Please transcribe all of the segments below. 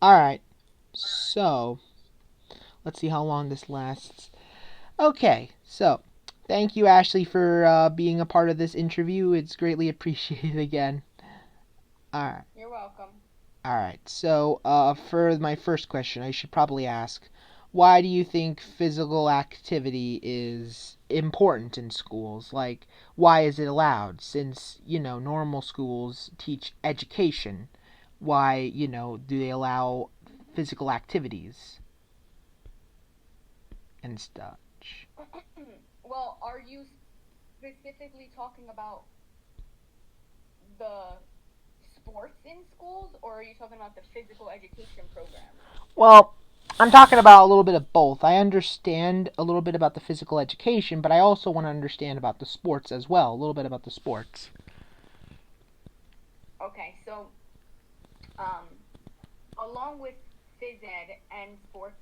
All right. So, let's see how long this lasts. Okay. So, thank you, Ashley, for being a part of this interview. It's greatly appreciated again. All right. You're welcome. All right. So, for my first question, I should probably ask, why do you think physical activity is important in schools? Like, why is it allowed? Since, normal schools teach education, why, do they allow physical activities and stuff? Well, are you specifically talking about the sports in schools, or are you talking about the physical education programs? Well, I'm talking about a little bit of both. I understand a little bit about the physical education, but I also want to understand about the sports as well, a little bit about the sports. Okay, so um, along with phys ed and sports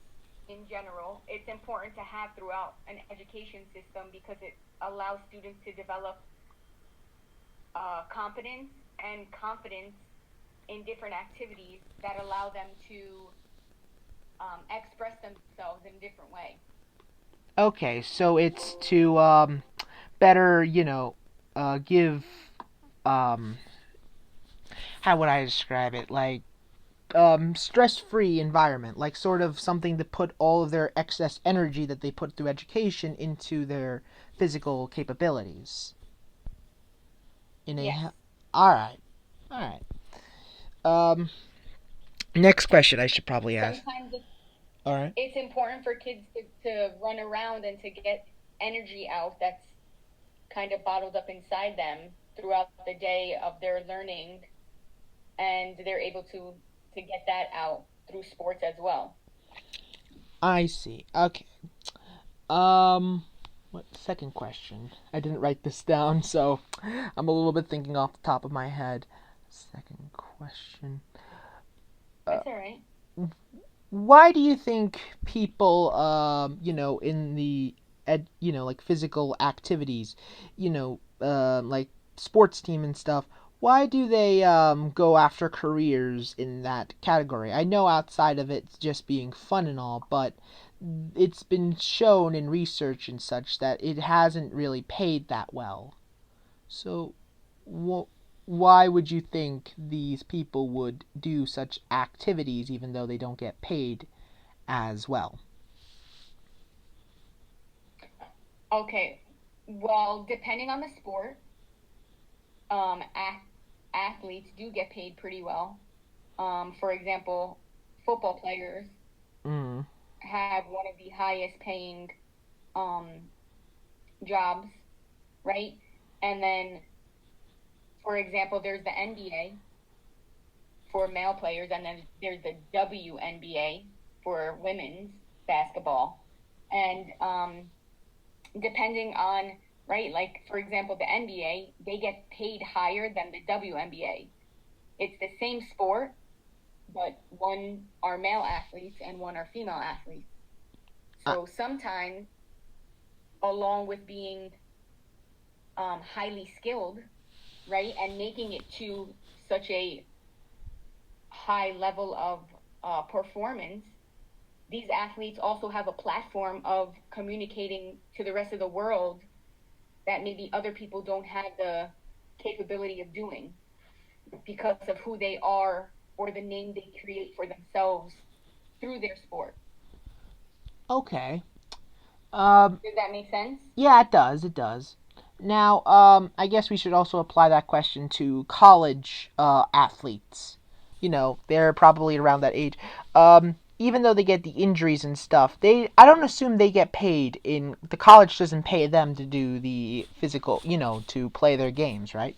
in general, it's important to have throughout an education system because it allows students to develop competence and confidence in different activities that allow them to express themselves in a different way. Okay, so it's to better, give how would I describe it? Like stress-free environment, like sort of something to put all of their excess energy that they put through education into their physical capabilities. In Yes. a all right, all right. Um, Next question I should probably ask. Sometimes All right. it's important for kids to run around and to get energy out that's kind of bottled up inside them throughout the day of their learning, and they're able to get that out through sports as well. I see. Okay. Um, what second question? I didn't write this down, so I'm a little bit thinking off the top of my head. Second question. Uh, That's all right. why do you think people, in the like physical activities, like sports team and stuff, why do they go after careers in that category? I know outside of it just being fun and all, but it's been shown in research and such that it hasn't really paid that well. So, wh- why would you think these people would do such activities even though they don't get paid as well? Okay. Well, depending on the sport, um, ath- athletes do get paid pretty well. For example, football players Mm. have one of the highest paying um, jobs, right? And then, for example, there's the NBA for male players, and then there's the WNBA for women's basketball. And depending on, right, like for example, the NBA, they get paid higher than the WNBA. It's the same sport, but one are male athletes and one are female athletes. Uh, So sometimes, along with being highly skilled, right, and making it to such a high level of performance, these athletes also have a platform of communicating to the rest of the world that maybe other people don't have the capability of doing because of who they are or the name they create for themselves through their sport. okay. Um, Does that make sense? yeah, it does. It does. Now, I guess we should also apply that question to college athletes. They're probably around that age. Even though they get the injuries and stuff, I don't assume they get paid in the college doesn't pay them to do the physical, to play their games, right?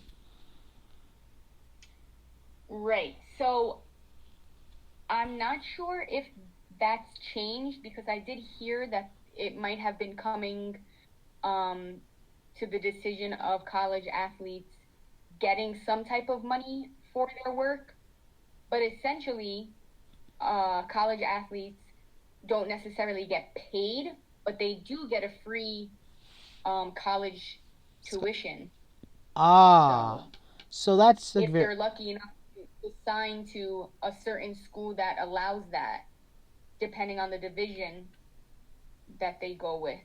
Right. So I'm not sure if that's changed because I did hear that it might have been coming um, to the decision of college athletes getting some type of money for their work. But essentially, college athletes don't necessarily get paid, but they do get a free college So, tuition. ah, So so that's a if very they're lucky enough. assigned to a certain school that allows that, depending on the division that they go with.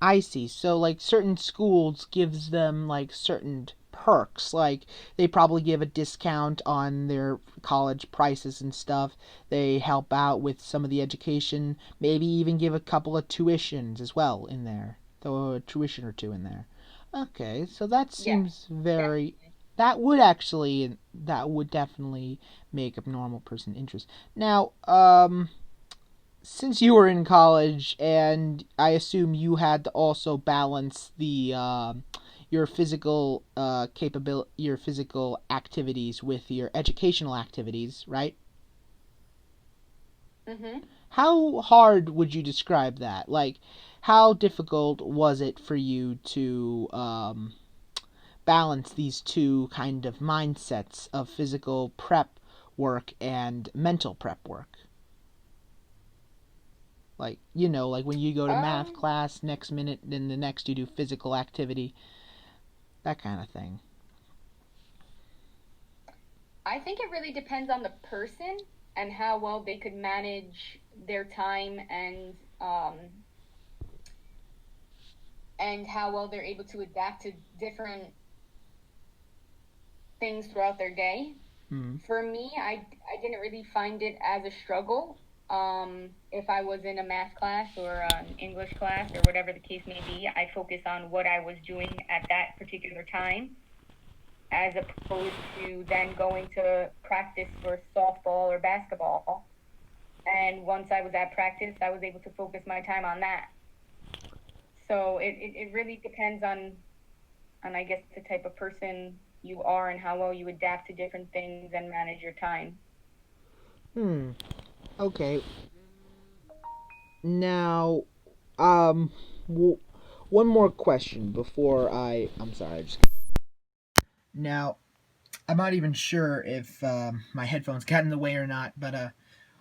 I see. So like certain schools gives them like certain perks. Like they probably give a discount on their college prices and stuff. They help out with some of the education, maybe even give a couple of tuitions as well in there. Throw a tuition or two in there. Okay, so that Yes, seems very definitely. that would definitely make a normal person interest. Now, since you were in college, and I assume you had to also balance the your physical your physical activities with your educational activities, right? Mm-hmm. How hard would you describe that? Like, how difficult was it for you to balance these two kind of mindsets of physical prep work and mental prep work? Like, like when you go to math Um, class, next minute, then the next you do physical activity, that kind of thing. I think it really depends on the person and how well they could manage their time and how well they're able to adapt to different things throughout their day. Hmm. For me, I didn't really find it as a struggle. If I was in a math class or an English class or whatever the case may be, I focus on what I was doing at that particular time, as opposed to then going to practice for softball or basketball. And once I was at practice, I was able to focus my time on that. So it really depends on I guess the type of person you are and how well you adapt to different things and manage your time. Hmm. Okay. Now, um, w- one more question before I'm sorry. Now, I'm not even sure if my headphones got in the way or not, but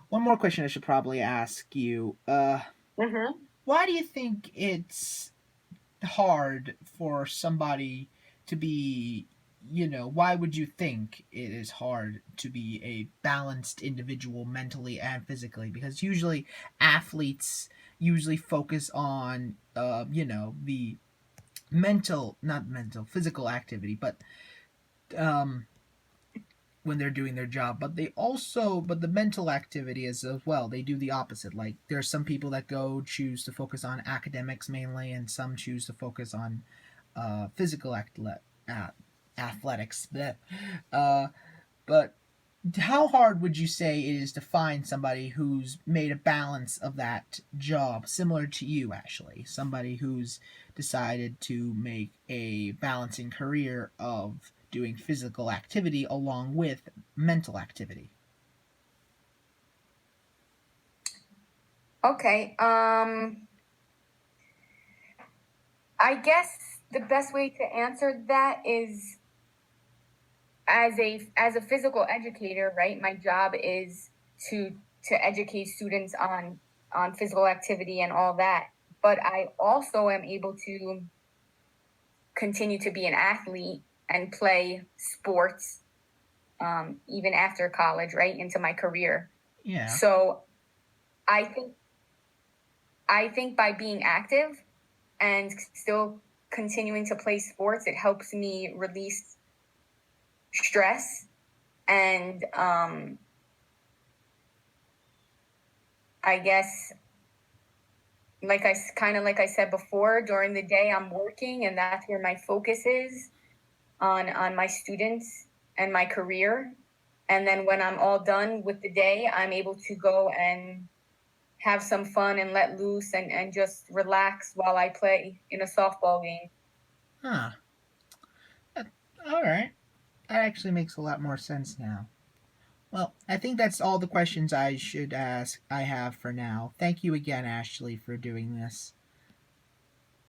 one more question I should probably ask you. Mm-hmm. Why do you think it's hard for somebody to be, why would you think it is hard to be a balanced individual mentally and physically? Because usually athletes usually focus on, the not mental, physical activity, but um, when they're doing their job, but the mental activity is as well. They do the opposite. Like there's some people that go choose to focus on academics mainly, and some choose to focus on physical athletics. Uh, but how hard would you say it is to find somebody who's made a balance of that job, similar to you, Ashley? Somebody who's decided to make a balancing career of doing physical activity along with mental activity. Okay. I guess the best way to answer that is as a physical educator, right? My job is to to educate students on physical activity and all that. But I also am able to continue to be an athlete and play sports even after college, right, into my career. Yeah. So I think I think by being active and still continuing to play sports, it helps me release stress and I guess like I said before, during the day I'm working and that's where my focus is on my students and my career. And then when I'm all done with the day, I'm able to go and have some fun and let loose and just relax while I play in a softball game. Huh. Uh, All right. That actually makes a lot more sense now. Well, I think that's all the questions I have for now. Thank you again, Ashley, for doing this.